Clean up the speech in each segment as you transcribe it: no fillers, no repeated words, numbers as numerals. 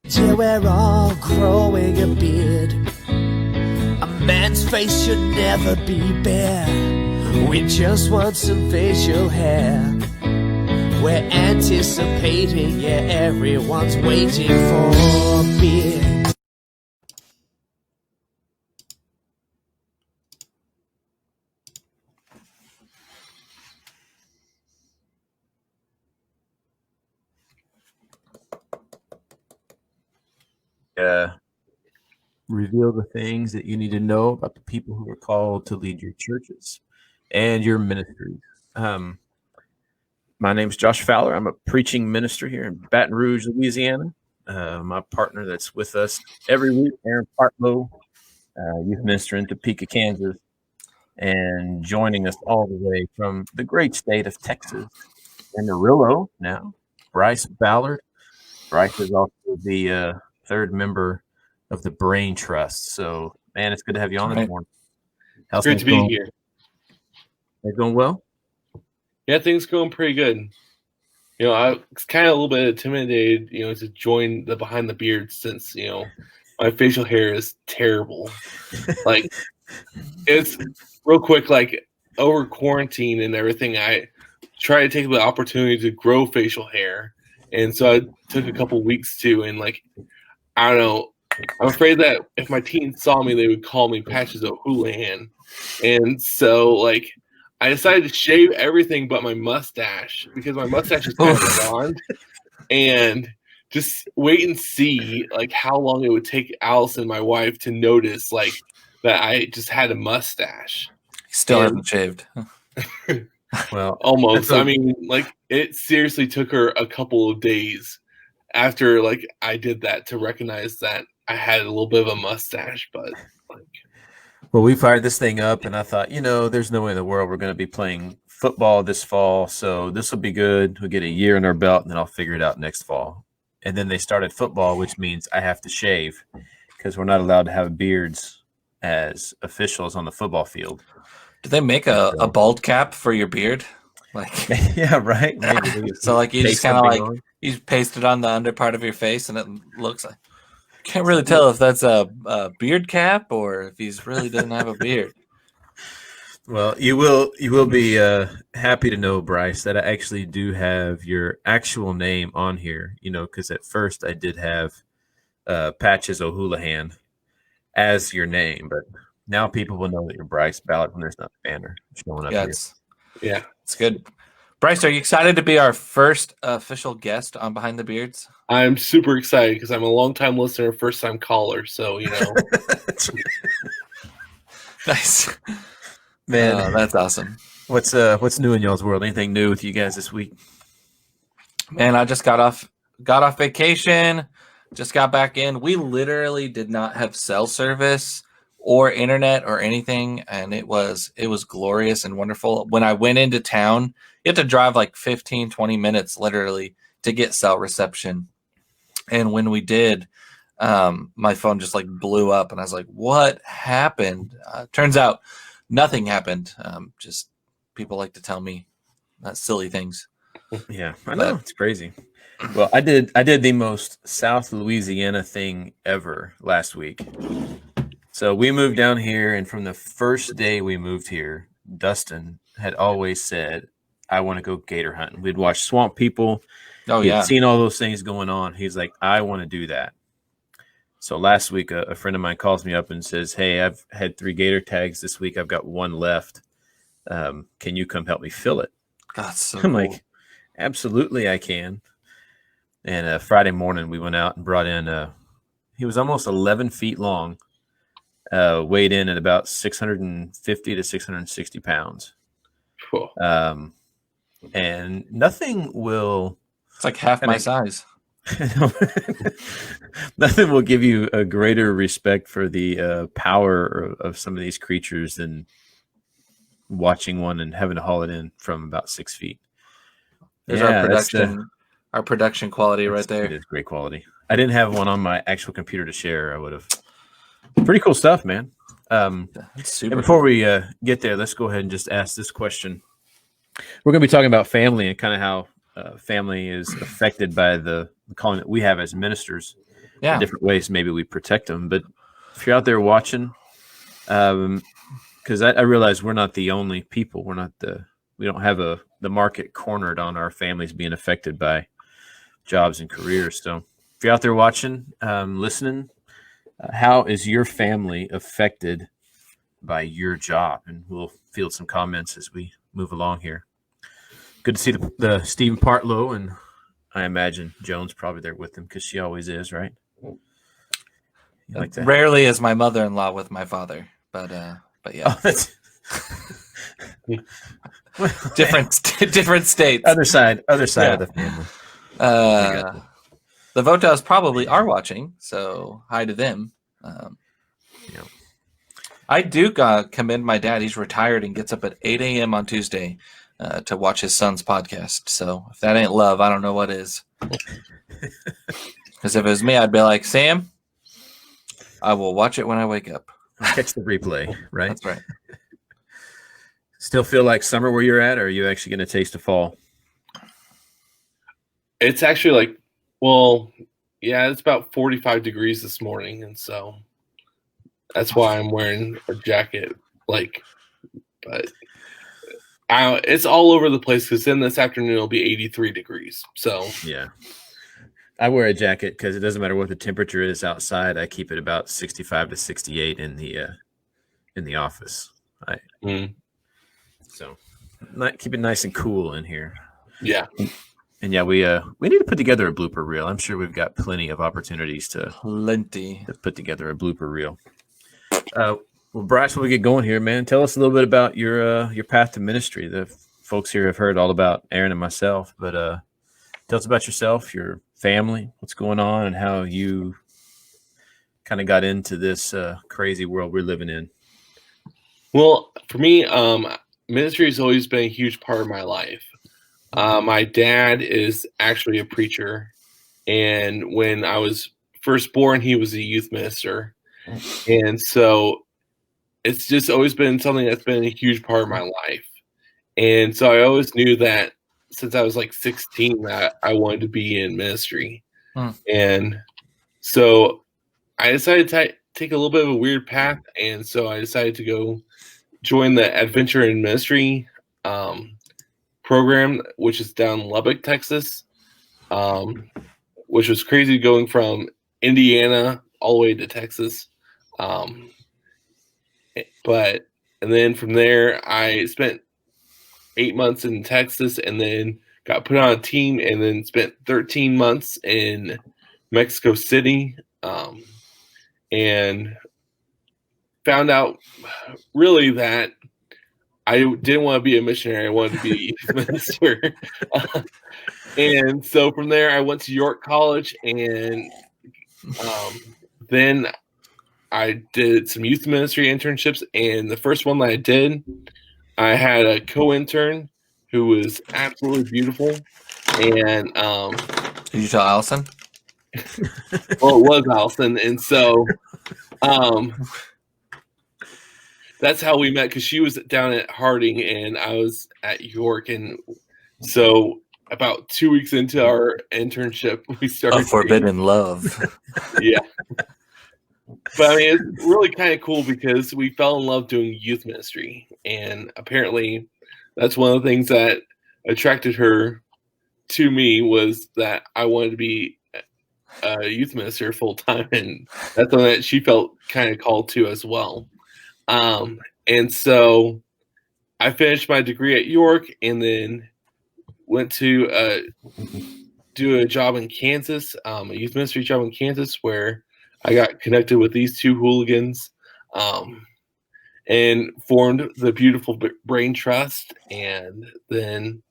Till we're all growing a beard. A man's face should never be bare. We just want some facial hair. We're anticipating, yeah, everyone's waiting for a beard. Reveal the things that you need to know about the people who are called to lead your churches and your ministries. My name is Josh Fowler. I'm a preaching minister here in Baton Rouge, Louisiana. My partner that's with us every week, Aaron Partlow, youth minister in Topeka, Kansas, and joining us all the way from the great state of Texas, Amarillo now, Bryce Ballard. Bryce is also the third member of the Brain Trust. So, man, it's good to have you on this morning. How's great to be here. They're going well? Yeah, things going pretty good. You know, I was kind of a little bit intimidated, you know, to join the Behind the Beard since, you know, my facial hair is terrible. Like, it's real quick, like, over quarantine and everything, I tried to take the opportunity to grow facial hair. And so I took a couple weeks to, and, like, I don't know, I'm afraid that if my teens saw me, they would call me Patches O'Houlihan. And so, like, I decided to shave everything but my mustache because my mustache is kind of blonde. And just wait and see, like, how long it would take Allison, my wife, to notice, like, that I just had a mustache. Still haven't shaved. Well, almost. I mean, like, it seriously took her a couple of days after, like, I did that to recognize that I had a little bit of a mustache, but, like. Well, we fired this thing up, and I thought, you know, there's no way in the world we're going to be playing football this fall, so this will be good. We'll get a year in our belt, and then I'll figure it out next fall. And then they started football, which means I have to shave because we're not allowed to have beards as officials on the football field. Did they make a bald cap for your beard? Like, yeah, right. So, like, you just kind of like you paste it on the under part of your face, and it looks like. Can't really tell if that's a beard cap or if he's really doesn't have a beard. Well, you will be happy to know, Bryce, that I actually do have your actual name on here. You know, because at first I did have Patches O'Houlihan as your name, but now people will know that you're Bryce Ballard when there's not a banner showing up here. Yeah, it's good. Bryce, are you excited to be our first official guest on Behind the Beards? I'm super excited because I'm a long-time listener, first-time caller, so, you know. Nice. Man, that's awesome. What's new in y'all's world? Anything new with you guys this week? Man, I just got off vacation, just got back in. We literally did not have cell service or internet or anything, and it was glorious and wonderful. When I went into town, you have to drive like 15, 20 minutes literally to get cell reception. And when we did, my phone just like blew up, and I was like, what happened? Turns out nothing happened. Just people like to tell me silly things. Yeah, I know. It's crazy. Well, I did the most South Louisiana thing ever last week. So we moved down here, and from the first day we moved here, Dustin had always said, I want to go gator hunting. We'd watched Swamp People. Oh, He'd yeah. seen all those things going on. He's like, I want to do that. So last week, a friend of mine calls me up and says, hey, I've had 3 gator tags this week. I've got 1 left. Can you come help me fill it? That's so I'm cool. like, absolutely, I can. And Friday morning, we went out and brought in, he was almost 11 feet long, weighed in at about 650 to 660 pounds. Cool. And nothing will... It's like half my size. Nothing will give you a greater respect for the power of some of these creatures than watching one and having to haul it in from about 6 feet. There's our production quality right there. It is great quality. I didn't have one on my actual computer to share. I would have. Pretty cool stuff, man. Super and before we get there, let's go ahead and just ask this question. We're going to be talking about family and kind of how family is affected by the calling that we have as ministers. in different ways. Maybe we protect them. But if you're out there watching, because I realize we're not the only people. We don't have the market cornered on our families being affected by jobs and careers. So if you're out there watching, listening, how is your family affected by your job? And we'll field some comments as we move along here. Good to see the Stephen Partlow, and I imagine Joan's probably there with him because she always is, right? Like that. Rarely is my mother-in-law with my father, but yeah. Oh, that's different states. Other side of the family. The Votas probably are watching, so hi to them. I do commend my dad. He's retired and gets up at 8 a.m. on Tuesday to watch his son's podcast. So if that ain't love, I don't know what is. Because if it was me, I'd be like, Sam, I will watch it when I wake up. Catch the replay, right? That's right. Still feel like summer where you're at, or are you actually going to taste the fall? It's actually it's about 45 degrees this morning, and so that's why I'm wearing a jacket. But it's all over the place because then this afternoon it'll be 83 degrees. So yeah, I wear a jacket because it doesn't matter what the temperature is outside. I keep it about 65 to 68 in the office. So keep it nice and cool in here. Yeah. And yeah, we need to put together a blooper reel. I'm sure we've got plenty of opportunities to put together a blooper reel. Well, Bryce, when we get going here, man, tell us a little bit about your path to ministry. The folks here have heard all about Aaron and myself, but tell us about yourself, your family, what's going on, and how you kind of got into this crazy world we're living in. Well, for me, ministry has always been a huge part of my life. My dad is actually a preacher, and when I was first born, he was a youth minister, and so it's just always been something that's been a huge part of my life. And so I always knew that since I was 16 that I wanted to be in ministry. And so I decided to take a little bit of a weird path, and so I decided to go join the Adventure in Ministry program, which is down in Lubbock, Texas, which was crazy going from Indiana all the way to Texas. And then from there, I spent 8 months in Texas and then got put on a team and then spent 13 months in Mexico City, and found out really that I didn't want to be a missionary. I wanted to be a minister. And so from there, I went to York College, and then I did some youth ministry internships. And the first one that I did, I had a co-intern who was absolutely beautiful. And did you tell Allison? Well, it was Allison. And so that's how we met, because she was down at Harding and I was at York. And so about 2 weeks into our internship, we started forbidden love. Yeah. But I mean, it's really kind of cool because we fell in love doing youth ministry. And apparently that's one of the things that attracted her to me, was that I wanted to be a youth minister full time. And that's something that she felt kind of called to as well. And so I finished my degree at York and then went to do a job in Kansas, a youth ministry job in Kansas, where I got connected with these two hooligans and formed the Beautiful Brain Trust. And then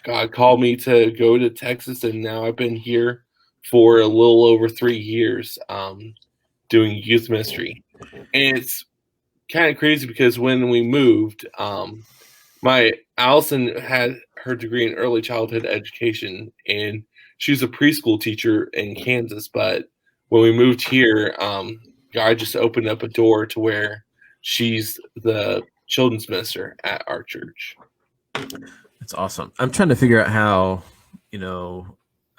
God called me to go to Texas, and now I've been here for a little over 3 years doing youth ministry. And it's kind of crazy because when we moved, Allison had her degree in early childhood education, and she's a preschool teacher in Kansas. But when we moved here, God just opened up a door to where she's the children's minister at our church. That's awesome. I'm trying to figure out how,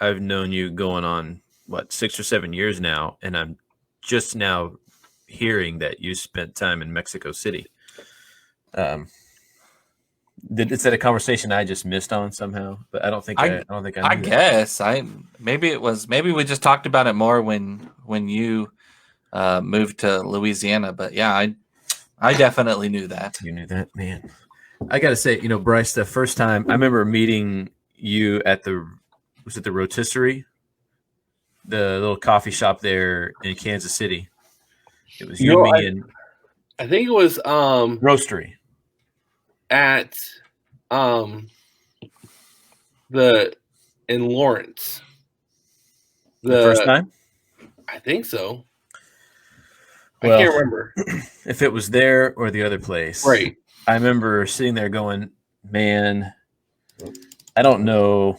I've known you going on 6 or 7 years now, and I'm just now hearing that you spent time in Mexico City. Is that a conversation I just missed on somehow? But I don't think I knew that. guess maybe we just talked about it more when you moved to Louisiana. But yeah, I definitely knew that. You knew that, man. I got to say, Bryce, the first time I remember meeting you at was it the Rotisserie, the little coffee shop there in Kansas City. It was me, and I think it was Roastery at in Lawrence. The first time? I think so. Well, I can't remember if it was there or the other place. Right. I remember sitting there going, man, I don't know.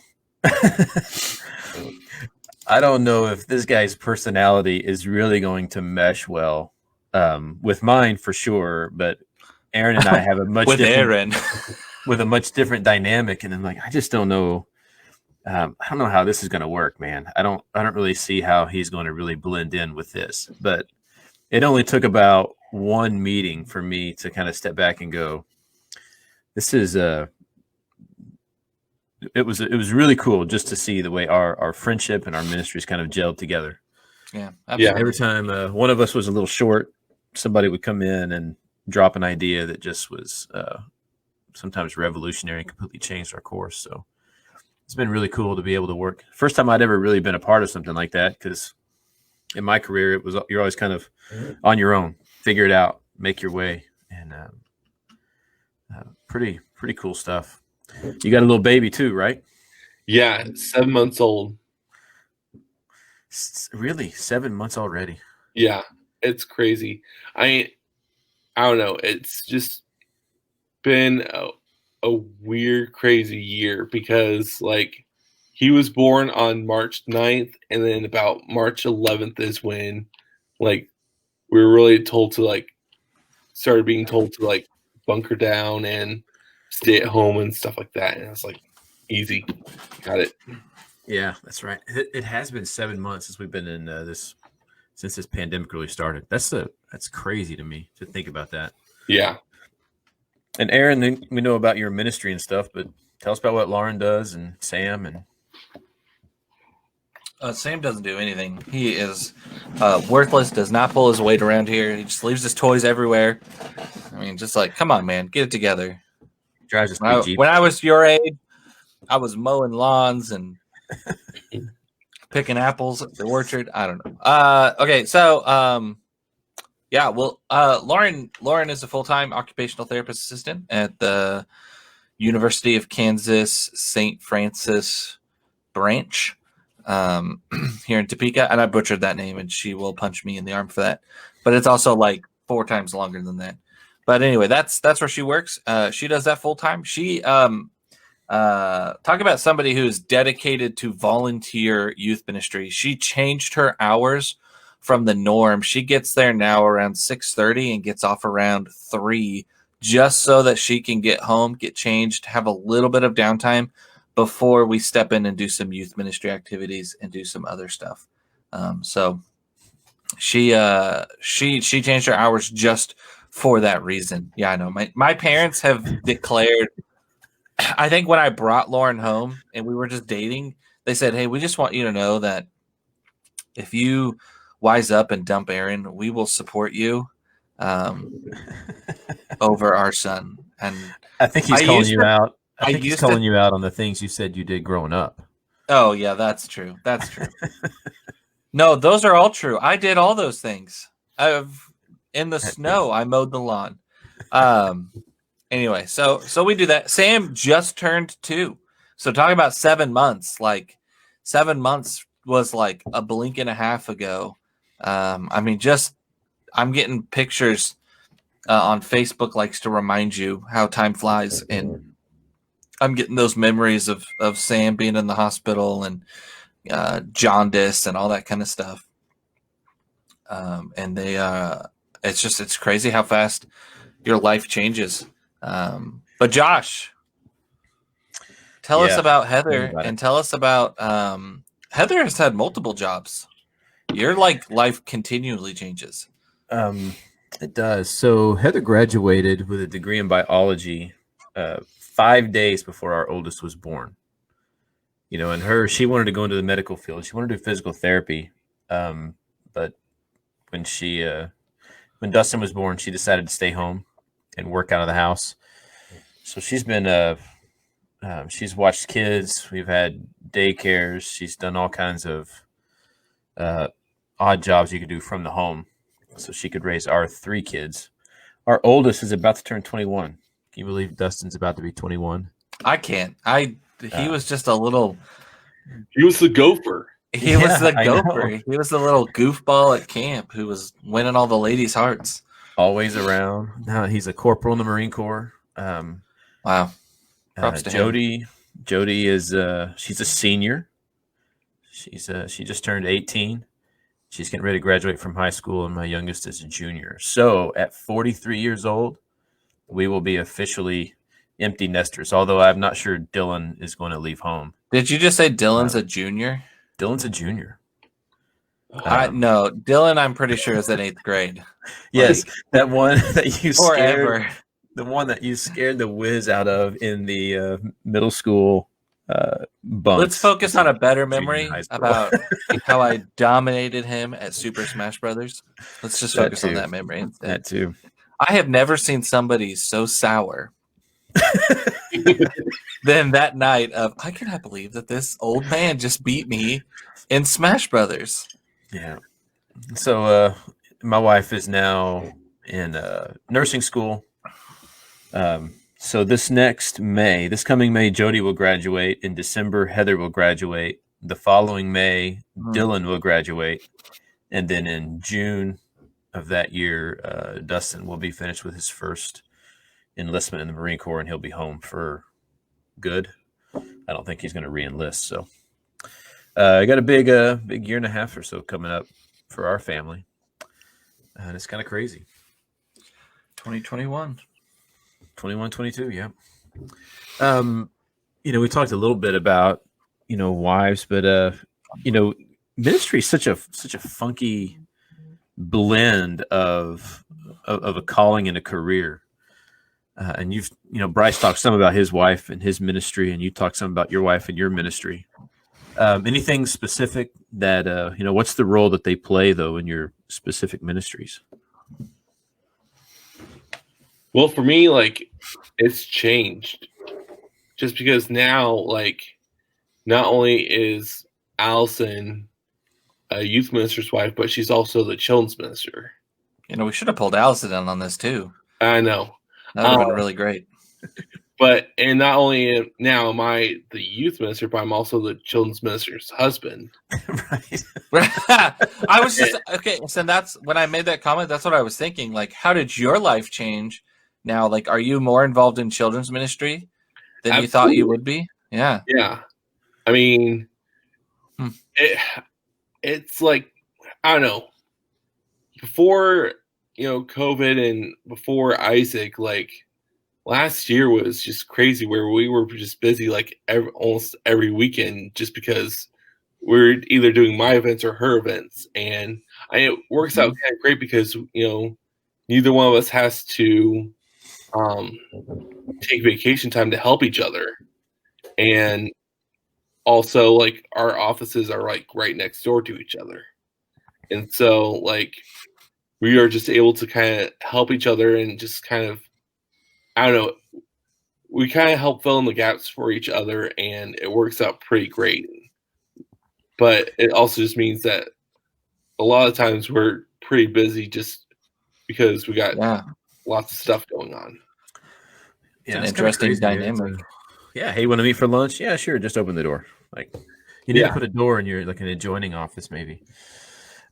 I don't know if this guy's personality is really going to mesh well with mine for sure. But Aaron and I have a much with a much different dynamic, and I'm like, I just don't know. I don't know how this is going to work, man. I don't really see how he's going to really blend in with this. But it only took about one meeting for me to kind of step back and go, this is it was really cool just to see the way our friendship and our ministries kind of gelled together. Yeah, absolutely. Every time one of us was a little short, somebody would come in and drop an idea that just was sometimes revolutionary and completely changed our course. So it's been really cool to be able to work. First time I'd ever really been a part of something like that, because in my career, you're always kind of on your own, figure it out, make your way, and pretty cool stuff. You got a little baby too, right? Yeah, 7 months old. Really, 7 months already? Yeah, it's crazy. I don't know. It's just been a weird, crazy year, because like he was born on March 9th, and then about March 11th is when like we were really told to started being told to bunker down and stay at home and stuff like that. And I was like, easy, got it. Yeah, that's right. It has been 7 months since we've been in since this pandemic really started. That's crazy to me to think about that. Yeah. And Aaron, we know about your ministry and stuff, but tell us about what Lauren does and Sam. And Sam doesn't do anything. He is worthless, does not pull his weight around here. He just leaves his toys everywhere. I mean, just come on, man, get it together. Drives his big Jeep. When I was your age, I was mowing lawns and picking apples at the orchard. I don't know. Okay, so yeah, well, Lauren is a full-time occupational therapist assistant at the University of Kansas St. Francis branch here in Topeka, and I butchered that name, and she will punch me in the arm for that. But it's also 4 times longer than that. But anyway, that's where she works. She does that full-time. She talk about somebody who is dedicated to volunteer youth ministry. She changed her hours from the norm. She gets there now around 6:30 and gets off around 3, just so that she can get home, get changed, have a little bit of downtime before we step in and do some youth ministry activities and do some other stuff. So she changed her hours just for that reason. Yeah, I know. My parents have declared, I think when I brought Lauren home and we were just dating, they said, hey, we just want you to know that if you wise up and dump Aaron, we will support you over our son. And I think he's calling you out. I think he's calling you out on the things you said you did growing up. Oh, yeah, that's true. That's true. No, those are all true. I did all those things. In the snow, I mowed the lawn. Anyway, so we do that. Sam just turned 2. So talk about 7 months. 7 months was a blink and a half ago. I mean, I'm getting pictures on Facebook, likes to remind you how time flies. And I'm getting those memories of Sam being in the hospital and jaundice and all that kind of stuff. And it's crazy how fast your life changes. But Josh, tell us about Heather and tell us about Heather has had multiple jobs. Your life continually changes. It does. So Heather graduated with a degree in biology 5 days before our oldest was born. And she wanted to go into the medical field. She wanted to do physical therapy. But when when Dustin was born, she decided to stay home and work out of the house. So she's been she's watched kids. We've had daycares. She's done all kinds of odd jobs you could do from the home, so she could raise our 3 kids. Our oldest is about to turn 21. Can you believe Dustin's about to be 21? I can't. He was just a little. He was the gopher. He was the I know. gopher. He was the little goofball at camp who was winning all the ladies' hearts. Always around. Now he's a corporal in the Marine Corps. Wow. Props to him. Jody is she's a senior. She just turned 18. She's getting ready to graduate from high school, and my youngest is a junior. So at 43 years old, we will be officially empty nesters, although I'm not sure Dylan is going to leave home. Did you just say Dylan's a junior? Dylan's a junior. No, Dylan, I'm pretty sure is in 8th grade. Yes, that one that you Forever. scared, the one that you scared the whiz out of in the middle school bunks. Let's focus on a better Junior memory high school. about how I dominated him at Super Smash Brothers. Let's just That focus on too. that memory instead. That too. I have never seen somebody so sour than that night of, I cannot believe that this old man just beat me in Smash Brothers. Yeah. So my wife is now in nursing school. So this coming May, Jody will graduate. In December, Heather will graduate. The following May, Dylan will graduate. And then in June of that year, Dustin will be finished with his first enlistment in the Marine Corps, and he'll be home for good. I don't think he's going to re-enlist. So I got a big year and a half or so coming up for our family. And it's kind of crazy. 2021. 21, 22, yeah. We talked a little bit about, wives, but ministry is such a funky blend of a calling and a career. And Bryce talked some about his wife and his ministry, and you talked some about your wife and your ministry. Anything specific that what's the role that they play though in your specific ministries? Well, for me, it's changed just because now, not only is Allison a youth minister's wife, but she's also the children's minister. We should have pulled Allison in on this too. I know. That would have been really great. And not only now am I the youth minister, but I'm also the children's minister's husband. Right. I was just, okay, so that's, when I made that comment, that's what I was thinking. How did your life change now? Are you more involved in children's ministry than Absolutely. you thought you would be? Yeah. Yeah. I mean, it's I don't know. Before, COVID and before Isaac, last year was just crazy where we were just busy almost every weekend just because we're either doing my events or her events. And it works out kind of great because, neither one of us has to take vacation time to help each other. And also, our offices are right next door to each other. And so, we are just able to kind of help each other and just kind of, I don't know, we kind of help fill in the gaps for each other, and it works out pretty great. But it also just means that a lot of times we're pretty busy just because we got lots of stuff going on. It's an interesting dynamic. Yeah. Hey, want to meet for lunch? Yeah, sure. Just open the door. You need to put a door in your an adjoining office, maybe.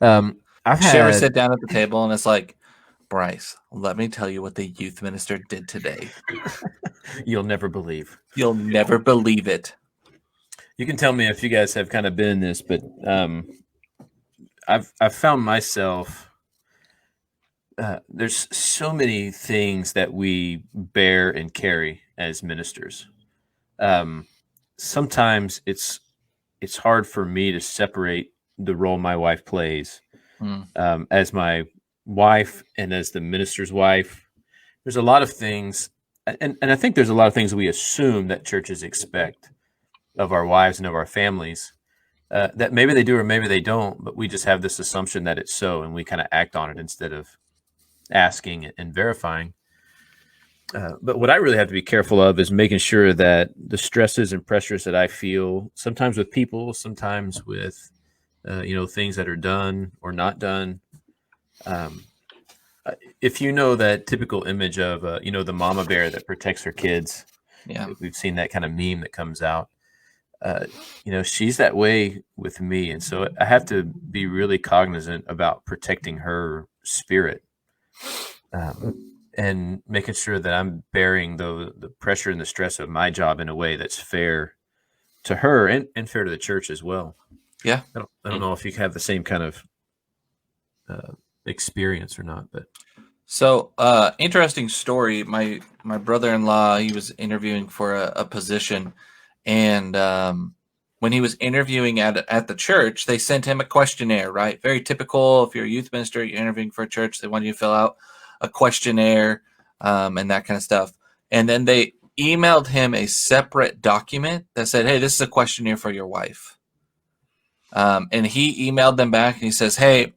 Sherry sit down at the table and it's Bryce, let me tell you what the youth minister did today. You'll never believe. You'll never believe it. You can tell me if you guys have kind of been in this, but I've found myself. There's so many things that we bear and carry as ministers. Sometimes it's it's hard for me to separate the role my wife plays Mm. as my wife and as the minister's wife. There's a lot of things, and I think there's a lot of things we assume that churches expect of our wives and of our families, that maybe they do or maybe they don't, but we just have this assumption that it's so, and we kind of act on it instead of asking and verifying. But what I really have to be careful of is making sure that the stresses and pressures that I feel, sometimes with people, sometimes with things that are done or not done. If you know that typical image of the mama bear that protects her kids, Yeah. we've seen that kind of meme that comes out. She's that way with me, and so I have to be really cognizant about protecting her spirit. And making sure that I'm bearing the pressure and the stress of my job in a way that's fair to her and fair to the church as well. Yeah. I don't know if you have the same kind of experience or not, but. So, interesting story. My brother-in-law, he was interviewing for a position, and when he was interviewing at the church, they sent him a questionnaire, right? Very typical. If you're a youth minister, you're interviewing for a church, they want you to fill out a questionnaire and that kind of stuff. And then they emailed him a separate document that said, hey, this is a questionnaire for your wife. And he emailed them back and he says, hey,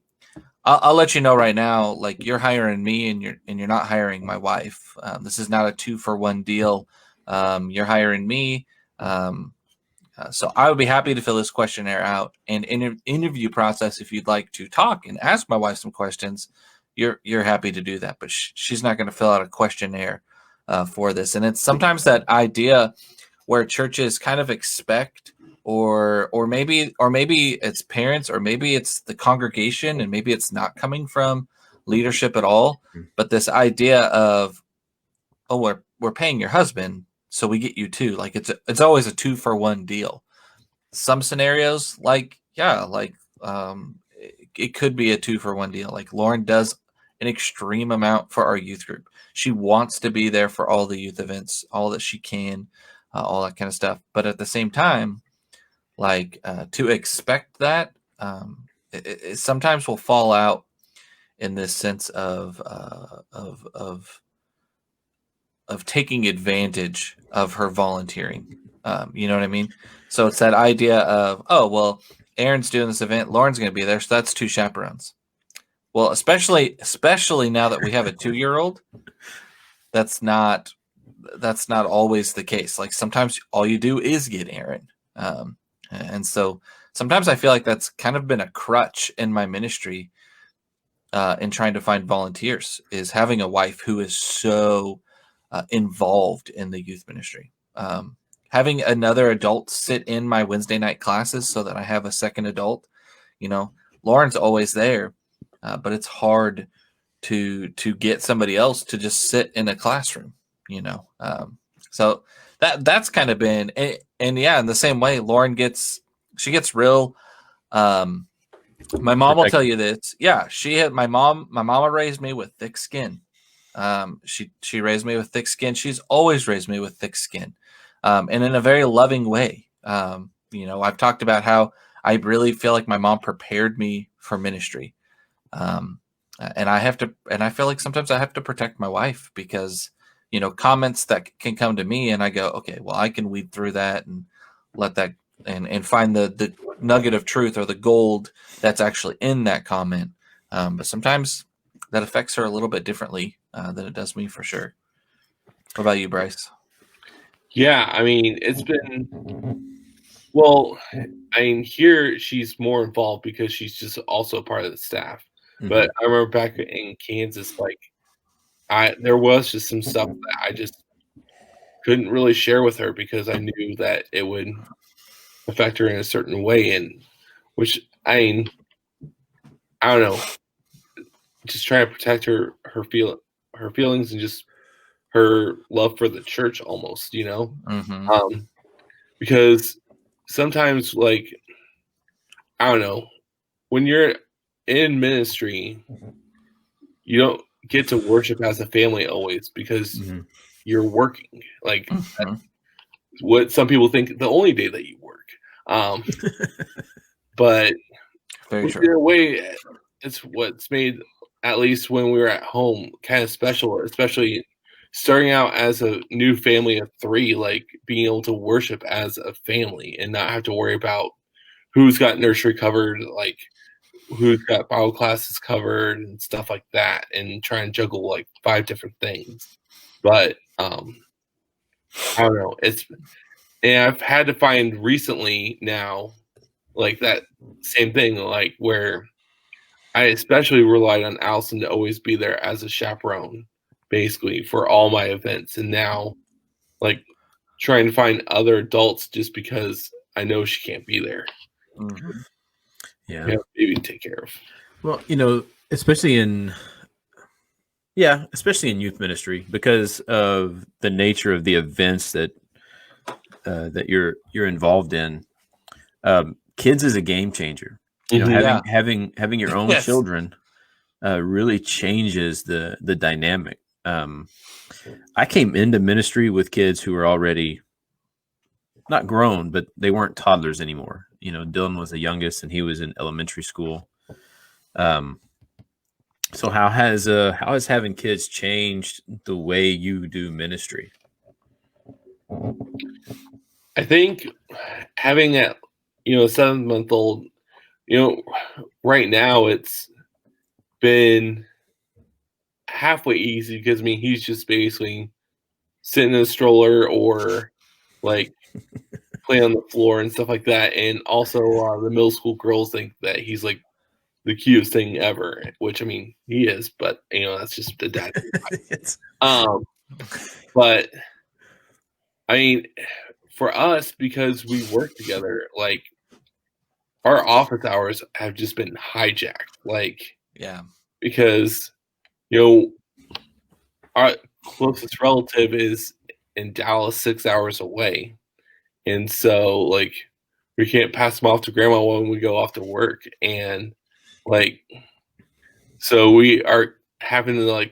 I'll let you know right now, like, you're hiring me and you're not hiring my wife. This is not a 2-for-1 deal. You're hiring me. So I would be happy to fill this questionnaire out, and interview process. If you'd like to talk and ask my wife some questions, you're happy to do that, but she's not going to fill out a questionnaire for this. And it's sometimes that idea where churches kind of expect, or maybe it's parents, or maybe it's the congregation, and maybe it's not coming from leadership at all. But this idea of, oh, we're paying your husband, so we get you too. Like it's always a 2-for-1 deal. Some scenarios, it could be a 2-for-1 deal. Like Lauren does an extreme amount for our youth group. She wants to be there for all the youth events, all that she can, all that kind of stuff. But at the same time, to expect that, it sometimes will fall out in this sense of taking advantage of her volunteering. You know what I mean? So it's that idea of, oh, well, Aaron's doing this event, Lauren's going to be there, so that's 2 chaperones. Well, especially now that we have a 2-year-old, that's not always the case. Like sometimes all you do is get Aaron. And so sometimes I feel like that's kind of been a crutch in my ministry in trying to find volunteers, is having a wife who is so involved in the youth ministry. Having another adult sit in my Wednesday night classes so that I have a second adult. Lauren's always there, but it's hard to get somebody else to just sit in a classroom, so that's kind of been, and yeah, in the same way, Lauren gets real. My mom will tell you this. Yeah, my mama raised me with thick skin. She raised me with thick skin. She's always raised me with thick skin, and in a very loving way. I've talked about how I really feel like my mom prepared me for ministry. And I feel like sometimes I have to protect my wife because, comments that can come to me and I go, okay, well, I can weed through that and let that and find the nugget of truth or the gold that's actually in that comment. But sometimes that affects her a little bit differently than it does me, for sure. What about you, Bryce? Yeah, I mean, it's been, well, here she's more involved because she's just also part of the staff. Mm-hmm. But I remember back in Kansas, there was just some stuff that I just couldn't really share with her because I knew that it would affect her in a certain way. And which, I don't know, just trying to protect her feelings and just her love for the church almost, Mm-hmm. Because sometimes, I don't know, when you're in ministry, you don't get to worship as a family always because you're working. What some people think the only day that you work. But Very in true. a way, it's what's made, at least when we were at home, kind of special, especially starting out as a new family of 3, like being able to worship as a family and not have to worry about who's got nursery covered, like who's got Bible classes covered and stuff like that, and try and juggle like 5 different things. But I don't know. And I've had to find recently now, like that same thing, like where I especially relied on Allison to always be there as a chaperone, basically for all my events. And now, like trying to find other adults just because I know she can't be there. Mhm. Yeah. You have a baby to take care of. Well, especially in youth ministry, because of the nature of the events that you're involved in. Kids is a game changer. Mhm. Having your own Yes. children really changes the dynamic. I came into ministry with kids who were already not grown, but they weren't toddlers anymore. Dylan was the youngest, and he was in elementary school. So how has having kids changed the way you do ministry? I think having that, 7-month-old, right now it's been halfway easy because he's just basically sitting in a stroller or like play on the floor and stuff like that. And also, the middle school girls think that he's like the cutest thing ever, which he is, but that's just the dad. But for us, because we work together, like our office hours have just been hijacked, Yeah. because our closest relative is in Dallas, 6 hours away, and so like we can't pass them off to grandma when we go off to work, and so we are having to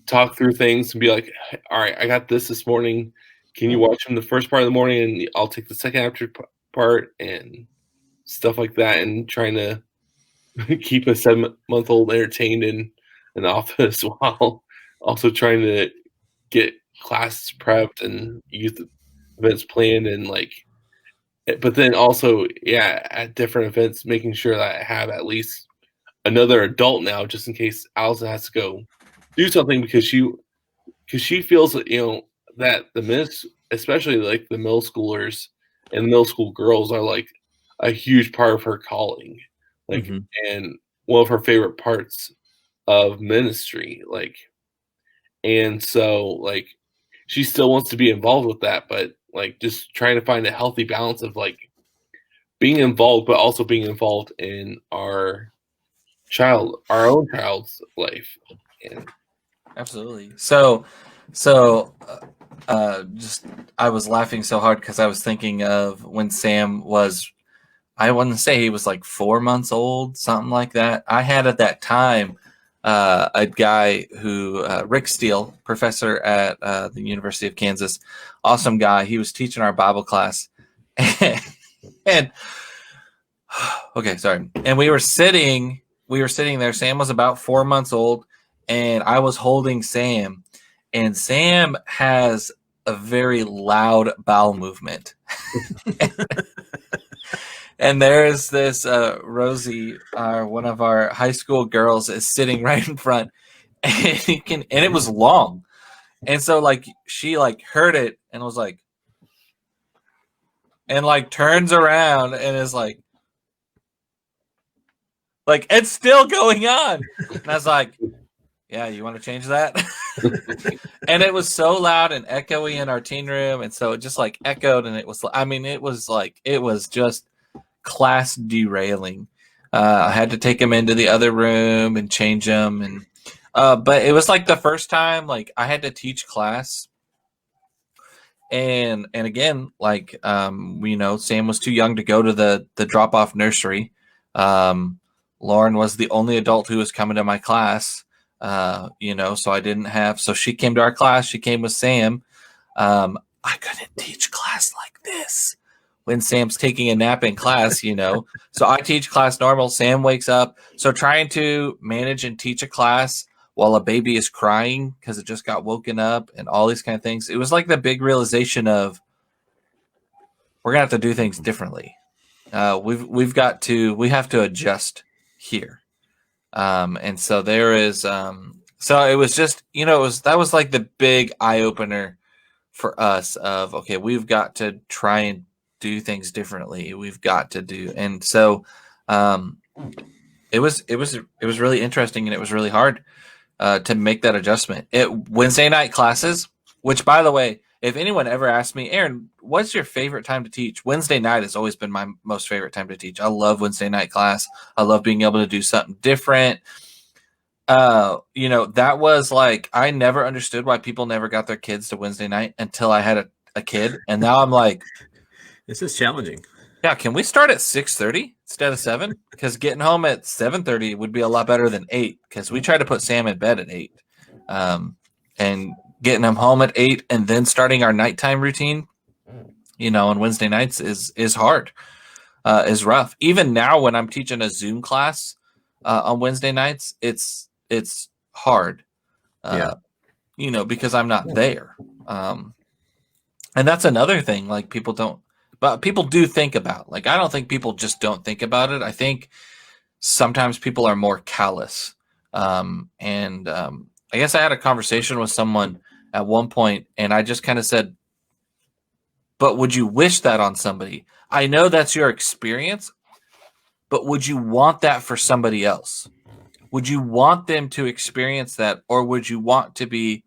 talk through things and be like, all right, I got this morning. Can you watch them the first part of the morning, and I'll take the second after part and stuff like that, and trying to keep a 7-month-old entertained in an office while also trying to get classes prepped and youth events planned, and but then also, at different events, making sure that I have at least another adult now, just in case Allison has to go do something, because she feels that that especially like the middle schoolers and the middle school girls are like a huge part of her calling, and one of her favorite parts of ministry, and so she still wants to be involved with that, but just trying to find a healthy balance of being involved, but also being involved in our own child's life. And Absolutely. Just I was laughing so hard because I was thinking of when Sam was, I wouldn't say he was like 4 months old, something like that. I had at that time a guy who, Rick Steele, professor at the University of Kansas, awesome guy. He was teaching our Bible class, and okay, sorry. And we were sitting there. Sam was about 4 months old, and I was holding Sam. And Sam has a very loud bowel movement. And there's this Rosie, one of our high school girls, is sitting right in front, and it was long. And so she heard it and was and turns around and is like it's still going on. And I was like, yeah, you want to change that? And it was so loud and echoey in our teen room, and so it just echoed, and it was it was just class derailing. I had to take him into the other room and change him, and but it was the first time I had to teach class, and again Sam was too young to go to the drop off nursery. Lauren was the only adult who was coming to my class. So I didn't have, so she came to our class, she came with Sam. I couldn't teach class like this when Sam's taking a nap in class, So I teach class normal. Sam wakes up. So trying to manage and teach a class while a baby is crying because it just got woken up and all these kind of things. It was like the big realization of we're going to have to do things differently. We have to adjust here. And so there is, so it was just, that was like the big eye opener for us of, okay, we've got to try and do things differently. We've got to do. And so, it was really interesting and it was really hard, to make that adjustment. Wednesday night classes, which by the way, if anyone ever asked me, Aaron, what's your favorite time to teach? Wednesday night has always been my most favorite time to teach. I love Wednesday night class. I love being able to do something different. That was like, I never understood why people never got their kids to Wednesday night until I had a kid. And now I'm like, this is challenging. Yeah. Can we start at 6:30 instead of 7? Because getting home at 7:30 would be a lot better than 8. Because we tried to put Sam in bed at 8. And getting him home at 8 and then starting our nighttime routine, on Wednesday nights is hard, is rough. Even now when I'm teaching a Zoom class on Wednesday nights, it's hard, because I'm not there. And that's another thing, like people do think about, like, I don't think people just don't think about it. I think sometimes people are more callous. I guess I had a conversation with someone at one point, and I just kind of said, but would you wish that on somebody? I know that's your experience, but would you want that for somebody else? Would you want them to experience that? Or would you want to be,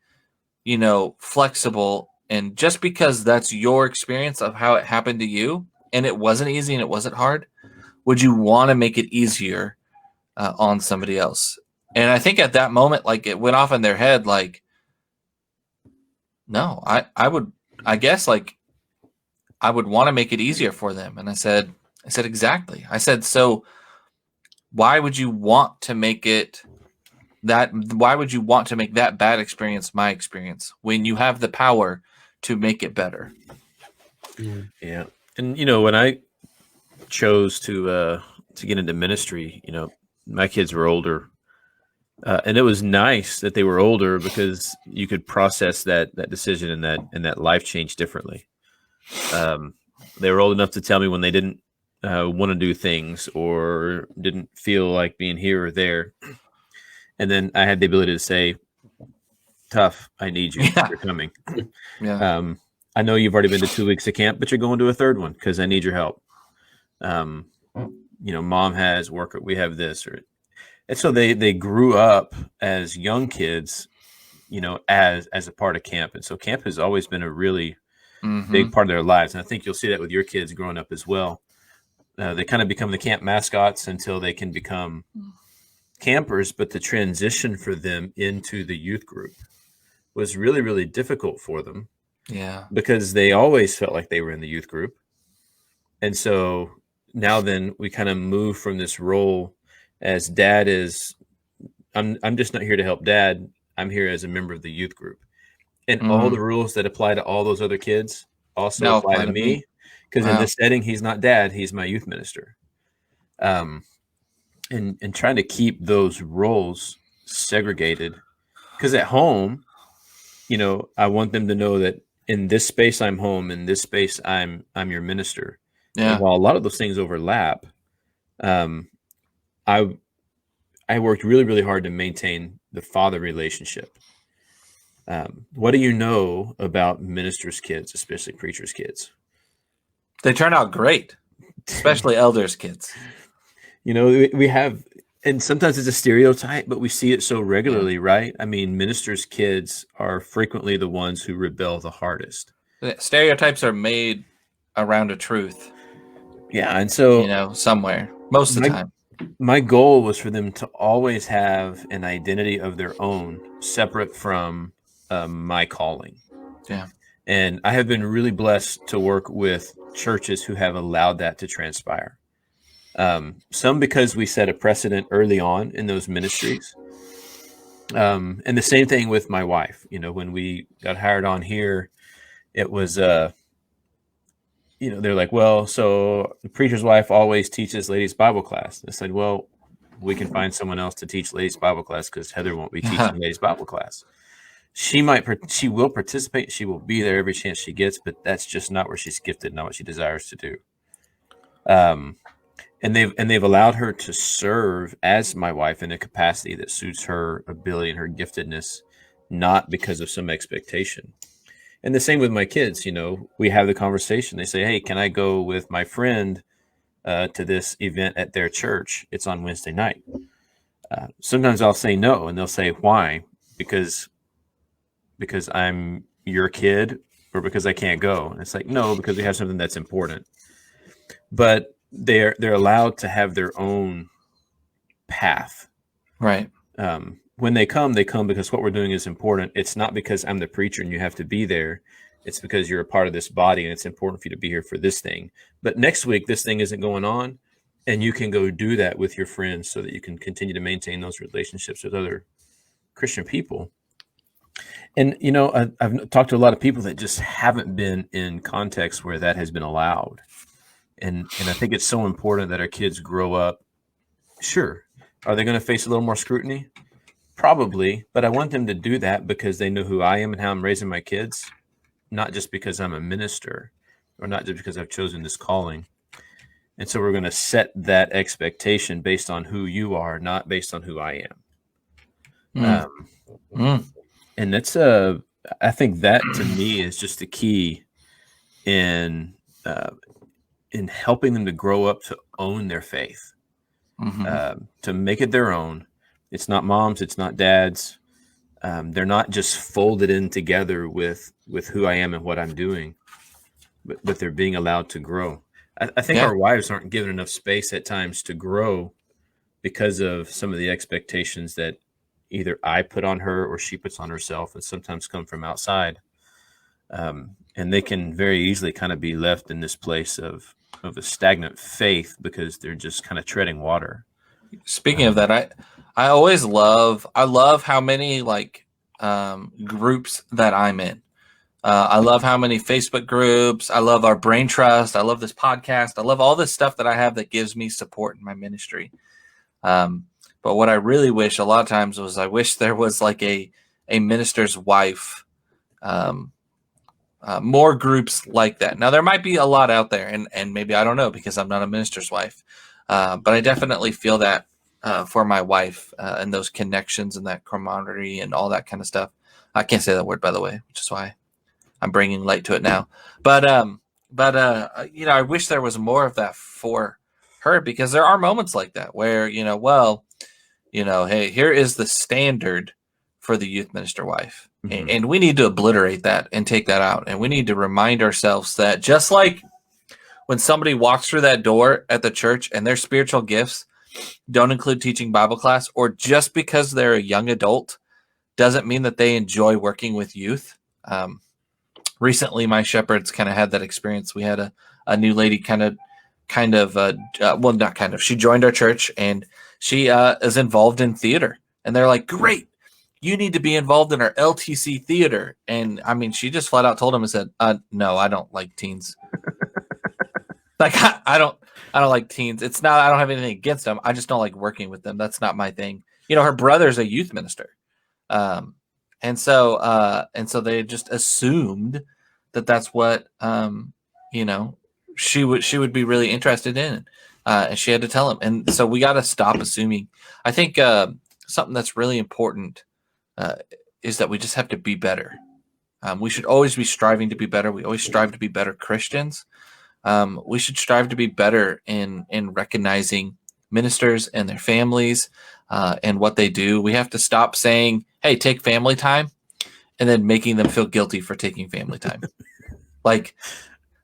flexible? And just because that's your experience of how it happened to you, and it wasn't easy and it wasn't hard, would you want to make it easier on somebody else? And I think at that moment, like, it went off in their head, like, no, I would want to make it easier for them. And I said, exactly. I said, so why would you want to make that bad experience my experience when you have the power to make it better? Yeah. And, when I chose to get into ministry, my kids were older. And it was nice that they were older because you could process that decision and that life change differently. They were old enough to tell me when they didn't want to do things or didn't feel like being here or there. And then I had the ability to say, tough, I need you. You're coming. Yeah. I know you've already been to 2 weeks of camp, but you're going to a third one because I need your help. Mom has work, we have this, and so they grew up as young kids, as a part of camp. And so camp has always been a really big part of their lives. And I think you'll see that with your kids growing up as well. They kind of become the camp mascots until they can become campers. But the transition for them into the youth group was really, really difficult for them. Yeah. Because they always felt like they were in the youth group. And so now then we kind of move from this role as dad is, I'm just not here to help dad. I'm here as a member of the youth group. And all the rules that apply to all those other kids also apply to me. Because in this setting, he's not dad, he's my youth minister. And trying to keep those roles segregated. Because at home, I want them to know that in this space I'm home, in this space I'm your minister. Yeah. And while a lot of those things overlap, I worked really, really hard to maintain the father relationship. What do you know about ministers' kids, especially preachers' kids? They turn out great, especially elders' kids. We have, and sometimes it's a stereotype, but we see it so regularly, right? I mean, ministers' kids are frequently the ones who rebel the hardest. Stereotypes are made around a truth. Yeah, and so somewhere most of the time. My goal was for them to always have an identity of their own, separate from my calling. Yeah, and I have been really blessed to work with churches who have allowed that to transpire. Some because we set a precedent early on in those ministries. And the same thing with my wife. When we got hired on here, it was they're like, well, so the preacher's wife always teaches ladies Bible class. I said, well, we can find someone else to teach ladies Bible class because Heather won't be teaching ladies Bible class. She will participate. She will be there every chance she gets, but that's just not where she's gifted, not what she desires to do. And they've allowed her to serve as my wife in a capacity that suits her ability and her giftedness, not because of some expectation. And the same with my kids. We have the conversation. They say, hey, can I go with my friend to this event at their church? It's on Wednesday night. Sometimes I'll say no, and they'll say, why? Because I'm your kid, or because I can't go. And it's like, no, because we have something that's important. But they're allowed to have their own path. Right. When they come because what we're doing is important. It's not because I'm the preacher and you have to be there. It's because you're a part of this body and it's important for you to be here for this thing. But next week, this thing isn't going on, and you can go do that with your friends so that you can continue to maintain those relationships with other Christian people. And, I've talked to a lot of people that just haven't been in contexts where that has been allowed. And I think it's so important that our kids grow up. Sure. Are they going to face a little more scrutiny? Probably. But I want them to do that because they know who I am and how I'm raising my kids, not just because I'm a minister or not just because I've chosen this calling. And so we're going to set that expectation based on who you are, not based on who I am. And that's I think that to me is just the key in helping them to grow up to own their faith, to make it their own. It's not mom's, it's not dad's. They're not just folded in together with who I am and what I'm doing, but they're being allowed to grow. I think our wives aren't given enough space at times to grow because of some of the expectations that either I put on her or she puts on herself, and sometimes come from outside. And they can very easily kind of be left in this place of a stagnant faith because they're just kind of treading water. Speaking of that, I always love how many groups that I'm in. I love how many Facebook groups. I love our brain trust. I love this podcast. I love all this stuff that I have that gives me support in my ministry. But what I really wish a lot of times was I wish there was like a minister's wife, more groups like that. Now there might be a lot out there, and maybe I don't know because I'm not a minister's wife. But I definitely feel that for my wife and those connections and that camaraderie and all that kind of stuff. I can't say that word, by the way, which is why I'm bringing light to it now. But I wish there was more of that for her, because there are moments like that where, hey, here is the standard for the youth minister wife. Mm-hmm. And we need to obliterate that and take that out. And we need to remind ourselves that just like when somebody walks through that door at the church and their spiritual gifts don't include teaching Bible class, or just because they're a young adult doesn't mean that they enjoy working with youth. Recently, my shepherds kind of had that experience. We had a new lady she joined our church, and she is involved in theater. And they're like, great, you need to be involved in our LTC theater. And I mean, she just flat out told him and said, no, I don't like teens. Like, I don't like teens. It's not, I don't have anything against them. I just don't like working with them. That's not my thing. Her brother's a youth minister. And so they just assumed that that's what, she would be really interested in. And she had to tell him. And so we got to stop assuming. I think something that's really important is that we just have to be better. We should always be striving to be better. We always strive to be better Christians. We should strive to be better in recognizing ministers and their families and what they do. We have to stop saying, hey, take family time, and then making them feel guilty for taking family time. Like,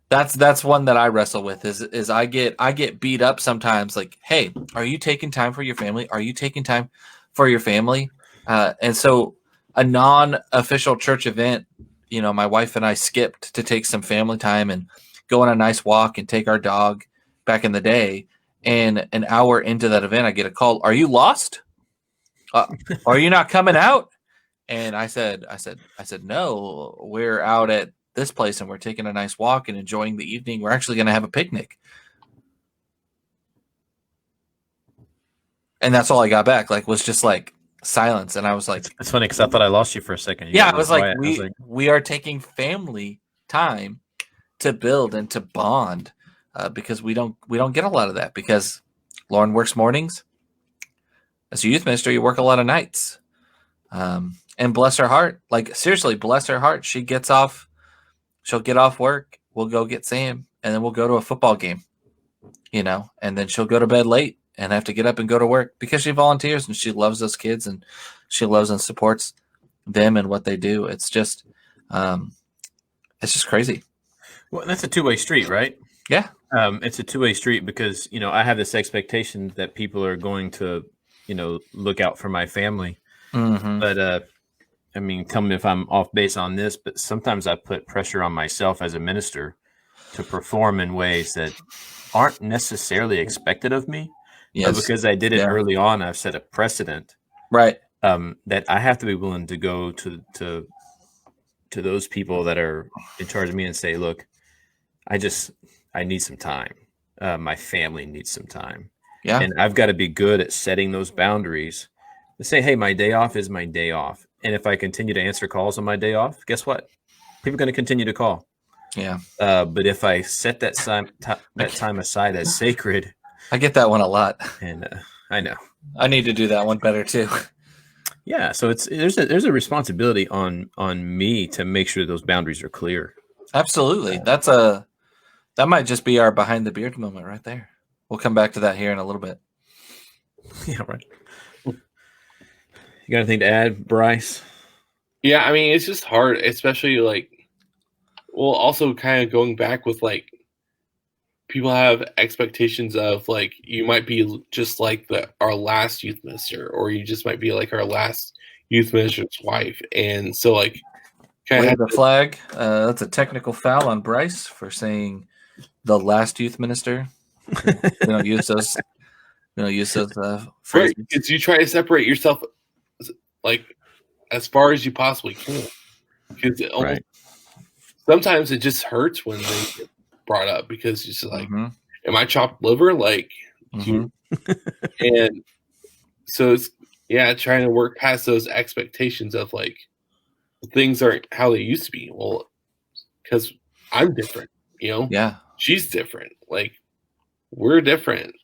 that's one that I wrestle with is I get beat up sometimes. Like, hey, are you taking time for your family? Are you taking time for your family? And so a non-official church event, my wife and I skipped to take some family time and go on a nice walk and take our dog back in the day. And an hour into that event, I get a call. Are you lost? Are you not coming out? And I said, no, we're out at this place and we're taking a nice walk and enjoying the evening. We're actually going to have a picnic. And that's all I got back. Like, was just like silence. And I was like, it's funny because I thought I lost you for a second. yeah, I was like, we are taking family time to build and to bond because we don't get a lot of that because Lauren works mornings. As a youth minister, you work a lot of nights. And bless her heart, like seriously, bless her heart. She'll get off work. We'll go get Sam and then we'll go to a football game, and then she'll go to bed late and have to get up and go to work because she volunteers and she loves those kids and she loves and supports them and what they do. It's just crazy. Well, that's a two-way street, right? Yeah. It's a two-way street because, I have this expectation that people are going to, look out for my family. Mm-hmm. But, tell me if I'm off base on this, but sometimes I put pressure on myself as a minister to perform in ways that aren't necessarily expected of me. Yes. But because I did it early on, I've set a precedent. Right. That I have to be willing to go to those people that are in charge of me and say, look, I need some time. My family needs some time. Yeah. And I've got to be good at setting those boundaries to say, hey, my day off is my day off. And if I continue to answer calls on my day off, guess what? People are going to continue to call. Yeah. But if I set that time aside as sacred. I get that one a lot. And I know. I need to do that one better too. Yeah. So there's a responsibility on me to make sure those boundaries are clear. Absolutely. That might just be our behind the beard moment right there. We'll come back to that here in a little bit. Yeah, right. You got anything to add, Bryce? Yeah, it's just hard, especially also kind of going back with people have expectations of you might be just like our last youth minister, or you just might be like our last youth minister's wife, and so kind of the flag. That's a technical foul on Bryce for saying the last youth minister. We don't use those. Phrases. Because you try to separate yourself as far as you possibly can. Because sometimes it just hurts when they get brought up because it's just am I chopped liver? And so it's trying to work past those expectations of things aren't how they used to be. Well, because I'm different, Yeah. She's different. We're different.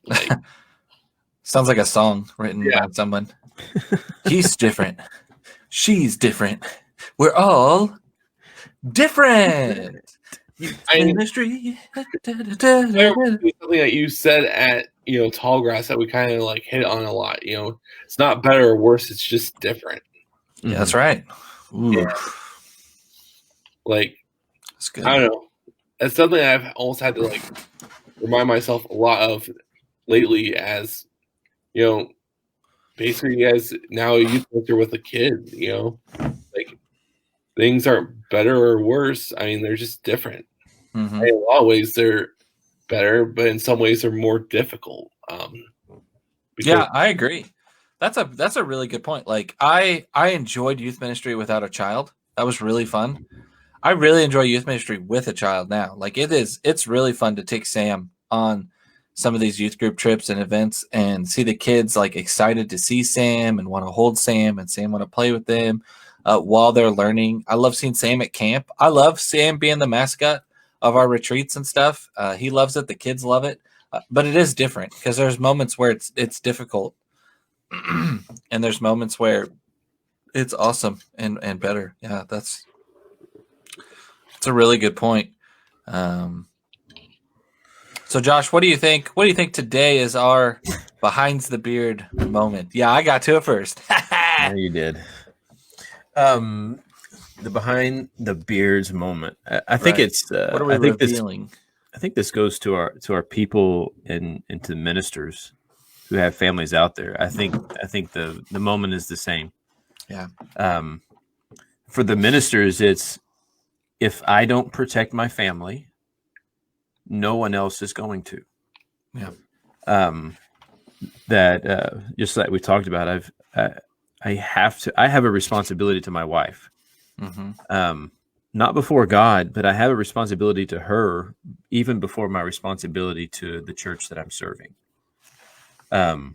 Sounds like a song written by someone. He's different. She's different. We're all different. Ministry. Something that you said at Tall Grass that we kind of hit on a lot. It's not better or worse. It's just different. Yeah, that's right. Ooh. Yeah. That's good. I don't know. It's something I've almost had to remind myself a lot of lately, as basically as now a youth minister with a kid. Things aren't better or worse. They're just different. Mm-hmm. In a lot of ways, they're better, but in some ways, they're more difficult. Yeah, I agree. That's a really good point. I enjoyed youth ministry without a child. That was really fun. I really enjoy youth ministry with a child now. It's really fun to take Sam on some of these youth group trips and events and see the kids excited to see Sam and want to hold Sam and Sam want to play with them while they're learning. I love seeing Sam at camp. I love Sam being the mascot of our retreats and stuff. He loves it. The kids love it. But it is different because there's moments where it's difficult. And there's moments where it's awesome and better. Yeah, that's a really good point. So Josh, what do you think? What do you think today is our behind the beard moment? Yeah, I got to it first. Yeah, you did. The behind the beards moment. I think it's. What are we revealing? I think this goes to our people and to the ministers who have families out there. I think the moment is the same. Yeah. For the ministers, it's if I don't protect my family, no one else is going to. Yeah. That just like we talked about, I have a responsibility to my wife. Mm-hmm. not before God, but I have a responsibility to her even before my responsibility to the church that I'm serving. That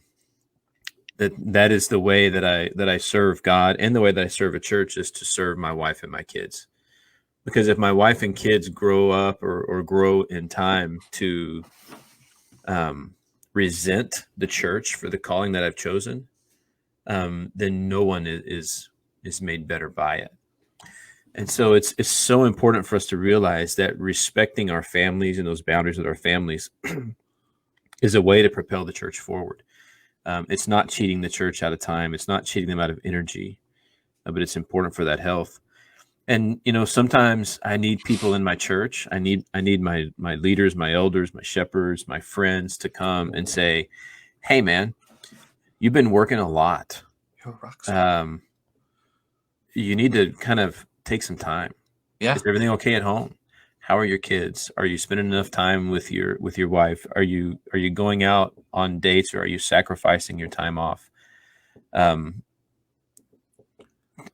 is the way that I serve God, and the way that I serve a church is to serve my wife and my kids. Because if my wife and kids grow up or grow in time to resent the church for the calling that I've chosen, then no one is made better by it. And so it's so important for us to realize that respecting our families and those boundaries with our families is a way to propel the church forward. It's not cheating the church out of time. It's not cheating them out of energy, but it's important for that health. And, sometimes I need people in my church. I need my leaders, my elders, my shepherds, my friends to come and say, hey, man, you've been working a lot. You're a rock star. You need to kind of take some time. Yeah. Is everything okay at home? How are your kids? Are you spending enough time with your wife? Are you going out on dates, or are you sacrificing your time off?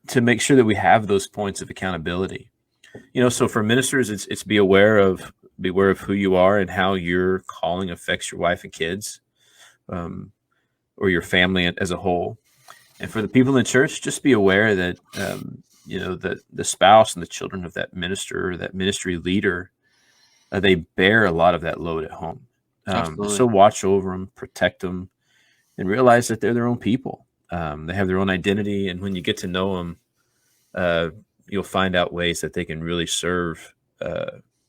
To make sure that we have those points of accountability. So for ministers, it's be aware of who you are and how your calling affects your wife and kids, or your family as a whole. And for the people in the church, just be aware that that the spouse and the children of that minister or that ministry leader, they bear a lot of that load at home. So watch over them, protect them, and realize that they're their own people. They have their own identity, and when you get to know them, you'll find out ways that they can really serve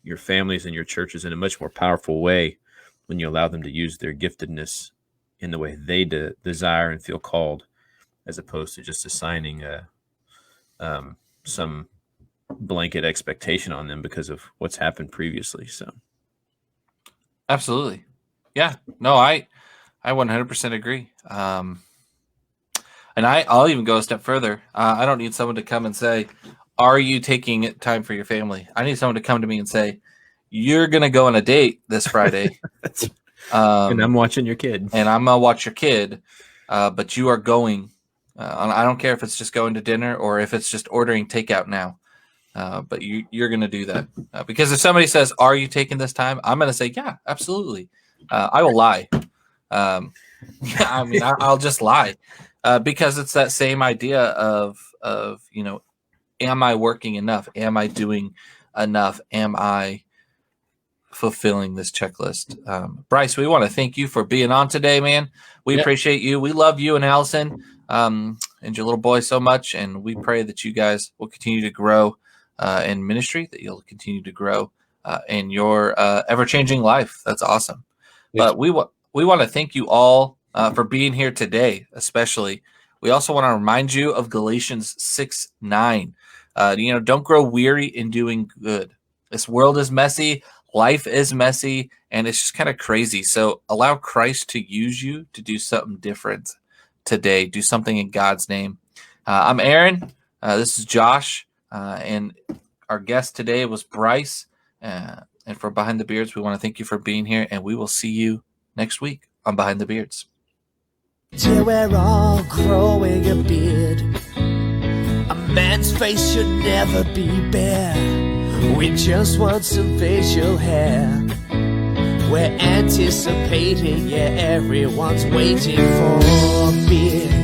your families and your churches in a much more powerful way when you allow them to use their giftedness in the way they desire and feel called, as opposed to just assigning some blanket expectation on them because of what's happened previously. So, absolutely, yeah. No, I 100% agree. And I'll even go a step further. I don't need someone to come and say, are you taking time for your family? I need someone to come to me and say, you're going to go on a date this Friday. And I'm watching your kid. And I'm going to watch your kid. But you are going. I don't care if it's just going to dinner or if it's just ordering takeout now. But you're going to do that. Because if somebody says, are you taking this time? I'm going to say, yeah, absolutely. I will lie. I'll just lie. Because it's that same idea of am I working enough? Am I doing enough? Am I fulfilling this checklist? Bryce, we want to thank you for being on today, man. We appreciate you. We love you and Allison and your little boy so much, and we pray that you guys will continue to grow in ministry, that you'll continue to grow in your ever-changing life. That's awesome. Yes. But we want to thank you all for being here today, especially. We also want to remind you of Galatians 6:9. Don't grow weary in doing good. This world is messy. Life is messy, and it's just kind of crazy. So allow Christ to use you to do something different today. Do something in God's name. I'm Aaron. This is Josh. And our guest today was Bryce. And for Behind the Beards, we want to thank you for being here, and we will see you next week on Behind the Beards. Till we're all growing a beard. A man's face should never be bare. We just want some facial hair. We're anticipating, yeah, everyone's waiting for a beard.